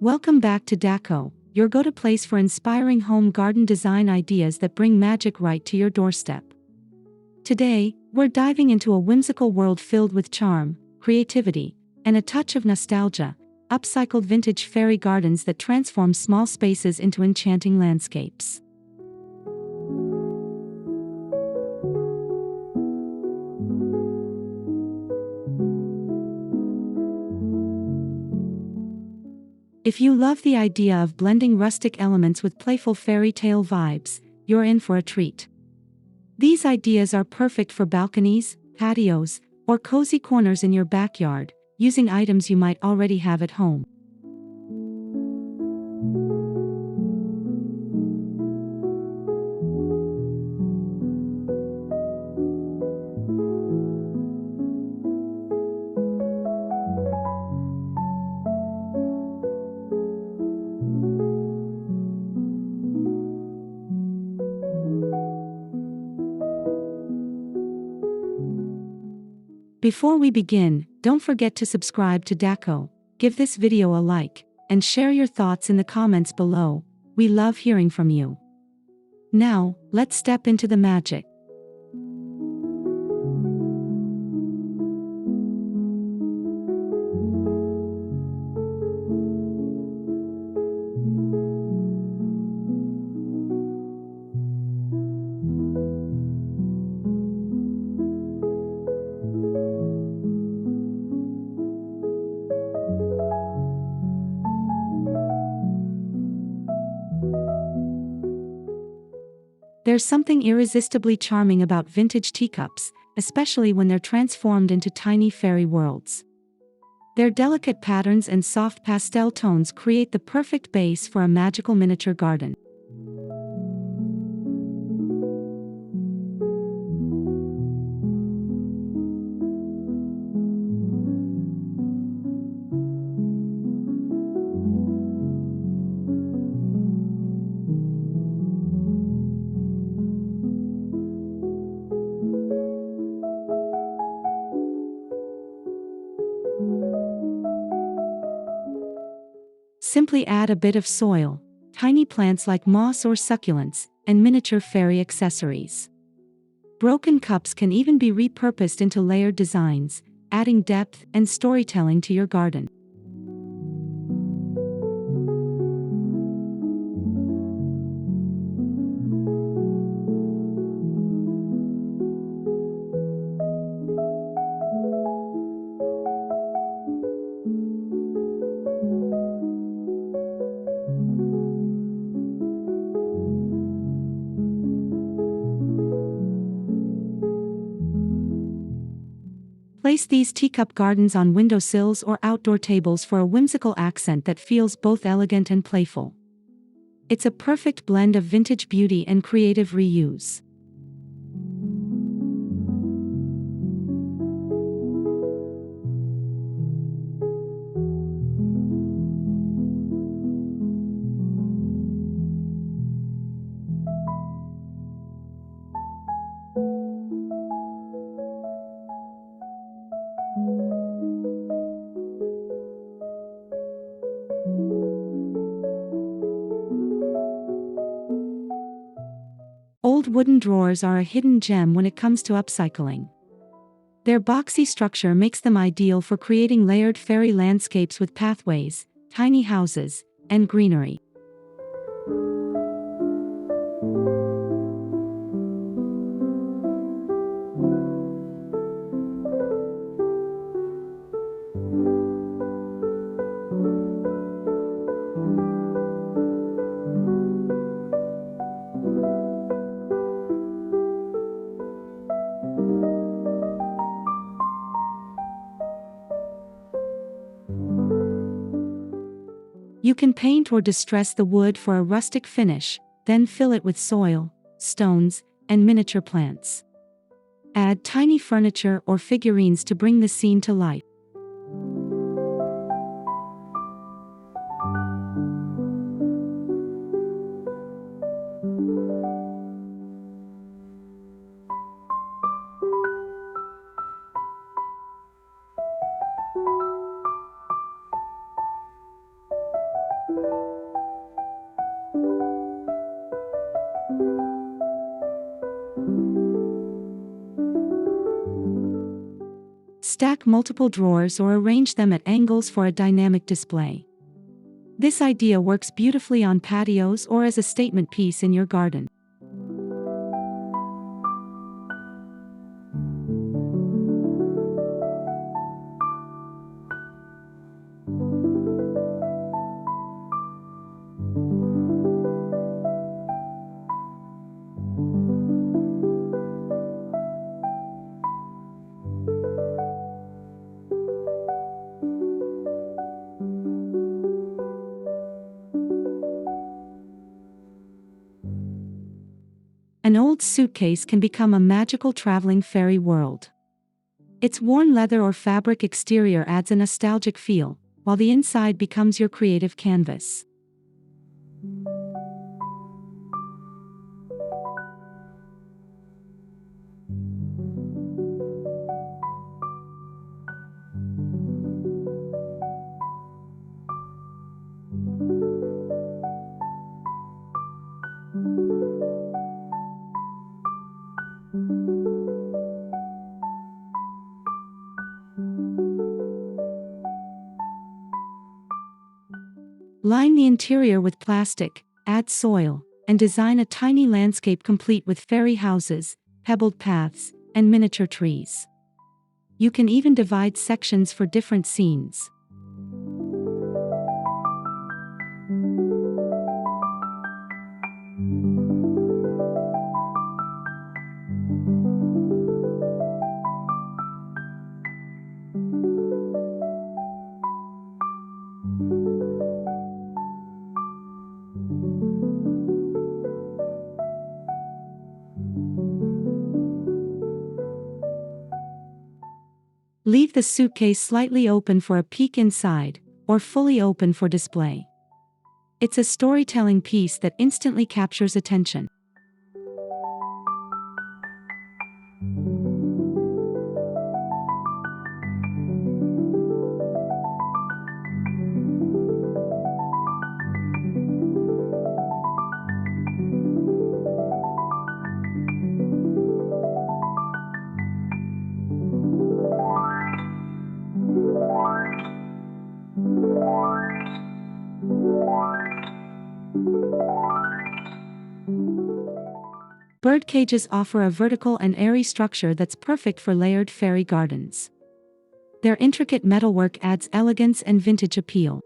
Welcome back to Daco, your go-to place for inspiring home garden design ideas that bring magic right to your doorstep. Today, we're diving into a whimsical world filled with charm, creativity, and a touch of nostalgia, upcycled vintage fairy gardens that transform small spaces into enchanting landscapes. If you love the idea of blending rustic elements with playful fairy tale vibes, you're in for a treat. These ideas are perfect for balconies, patios, or cozy corners in your backyard, using items you might already have at home. Before we begin, don't forget to subscribe to Daco, give this video a like, and share your thoughts in the comments below. We love hearing from you. Now, let's step into the magic. There's something irresistibly charming about vintage teacups, especially when they're transformed into tiny fairy worlds. Their delicate patterns and soft pastel tones create the perfect base for a magical miniature garden. Simply add a bit of soil, tiny plants like moss or succulents, and miniature fairy accessories. Broken cups can even be repurposed into layered designs, adding depth and storytelling to your garden. Place these teacup gardens on windowsills or outdoor tables for a whimsical accent that feels both elegant and playful. It's a perfect blend of vintage beauty and creative reuse. Old wooden drawers are a hidden gem when it comes to upcycling. Their boxy structure makes them ideal for creating layered fairy landscapes with pathways, tiny houses, and greenery. You can paint or distress the wood for a rustic finish, then fill it with soil, stones, and miniature plants. Add tiny furniture or figurines to bring the scene to life. Stack multiple drawers or arrange them at angles for a dynamic display. This idea works beautifully on patios or as a statement piece in your garden. An old suitcase can become a magical traveling fairy world. Its worn leather or fabric exterior adds a nostalgic feel, while the inside becomes your creative canvas. Line the interior with plastic, add soil, and design a tiny landscape complete with fairy houses, pebbled paths, and miniature trees. You can even divide sections for different scenes. Leave the suitcase slightly open for a peek inside, or fully open for display. It's a storytelling piece that instantly captures attention. Birdcages offer a vertical and airy structure that's perfect for layered fairy gardens. Their intricate metalwork adds elegance and vintage appeal.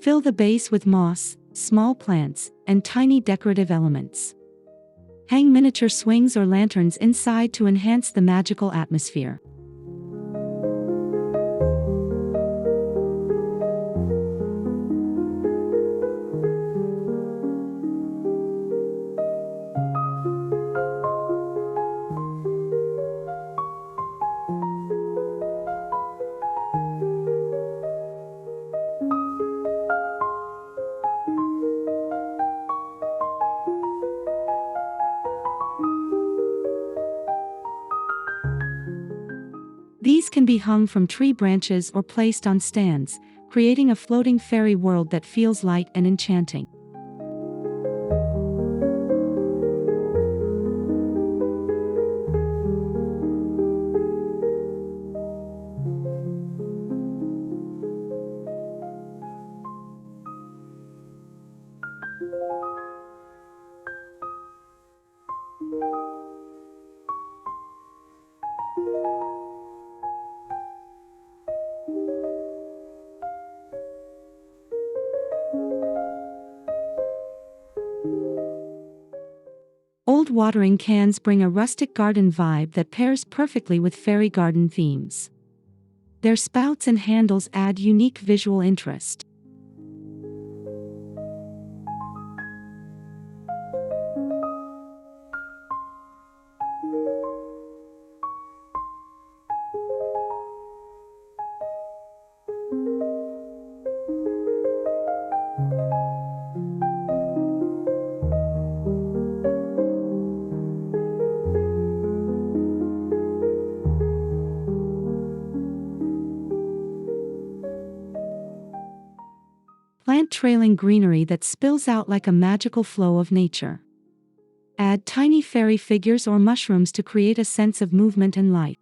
Fill the base with moss, small plants, and tiny decorative elements. Hang miniature swings or lanterns inside to enhance the magical atmosphere. These can be hung from tree branches or placed on stands, creating a floating fairy world that feels light and enchanting. Old watering cans bring a rustic garden vibe that pairs perfectly with fairy garden themes. Their spouts and handles add unique visual interest. want trailing greenery that spills out like a magical flow of nature. Add tiny fairy figures or mushrooms to create a sense of movement and life.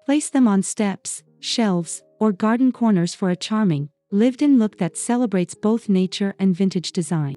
Place them on steps, shelves, or garden corners for a charming, lived-in look that celebrates both nature and vintage design.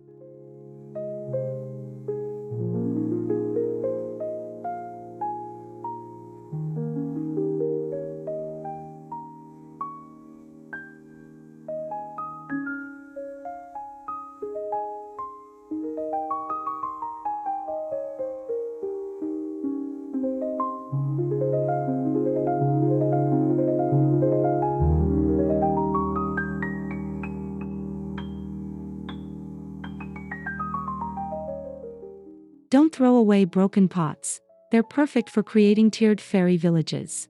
Don't throw away broken pots. They're perfect for creating tiered fairy villages.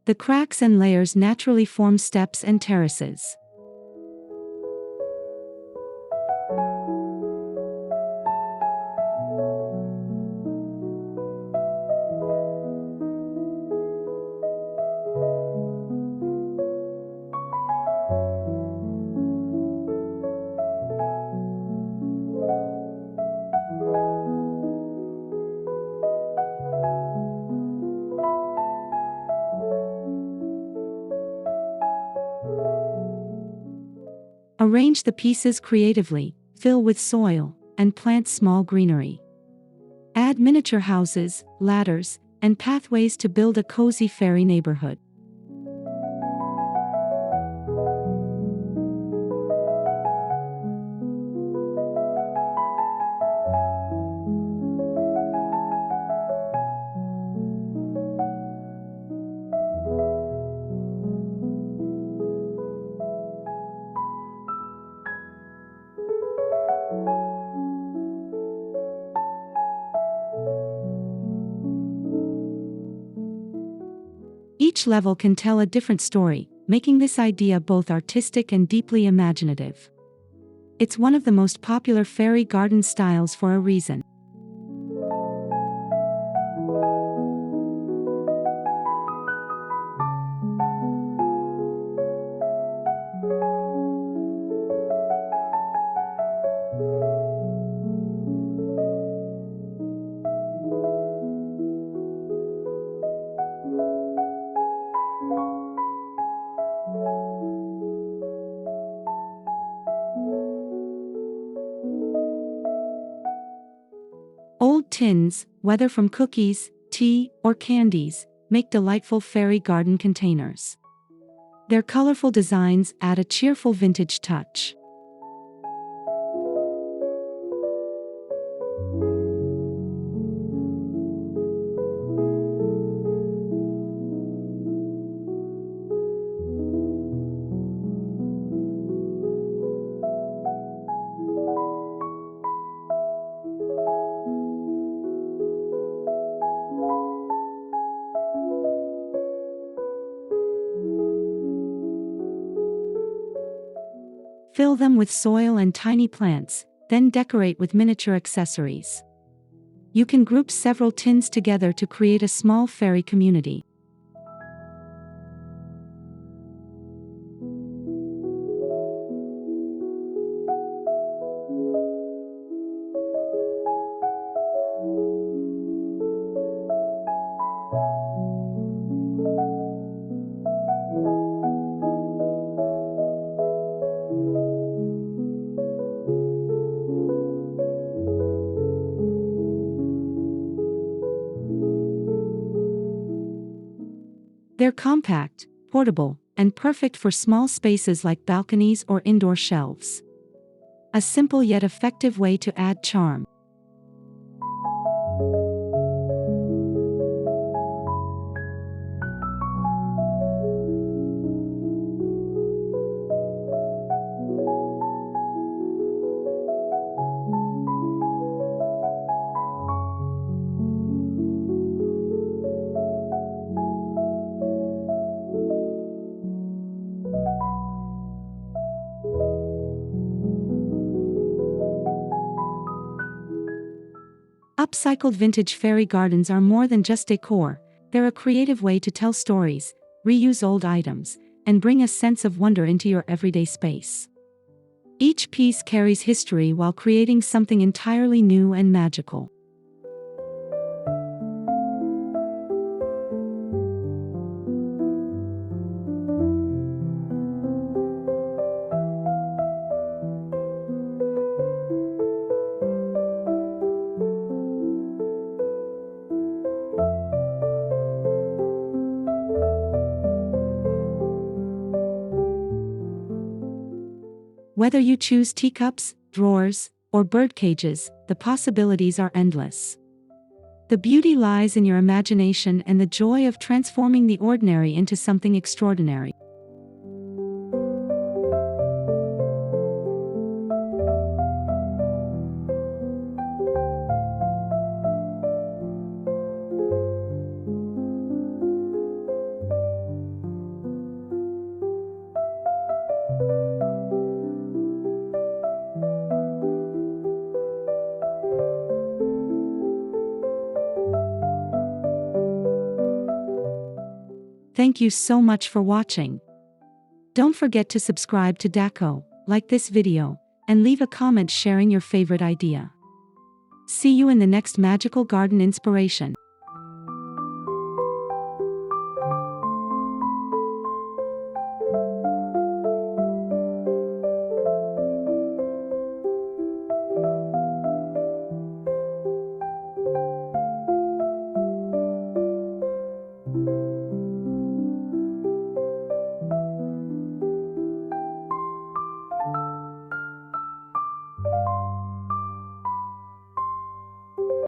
The cracks and layers naturally form steps and terraces. Arrange the pieces creatively, fill with soil, and plant small greenery. Add miniature houses, ladders, and pathways to build a cozy fairy neighborhood. Each level can tell a different story, making this idea both artistic and deeply imaginative. It's one of the most popular fairy garden styles for a reason. Old tins, whether from cookies, tea, or candies, make delightful fairy garden containers. Their colorful designs add a cheerful vintage touch. Fill them with soil and tiny plants, then decorate with miniature accessories. You can group several tins together to create a small fairy community. They're compact, portable, and perfect for small spaces like balconies or indoor shelves. A simple yet effective way to add charm. Upcycled vintage fairy gardens are more than just decor, they're a creative way to tell stories, reuse old items, and bring a sense of wonder into your everyday space. Each piece carries history while creating something entirely new and magical. Whether you choose teacups, drawers, or birdcages, the possibilities are endless. The beauty lies in your imagination and the joy of transforming the ordinary into something extraordinary. Thank you so much for watching. Don't forget to subscribe to Daco, like this video, and leave a comment sharing your favorite idea. See you in the next magical garden inspiration.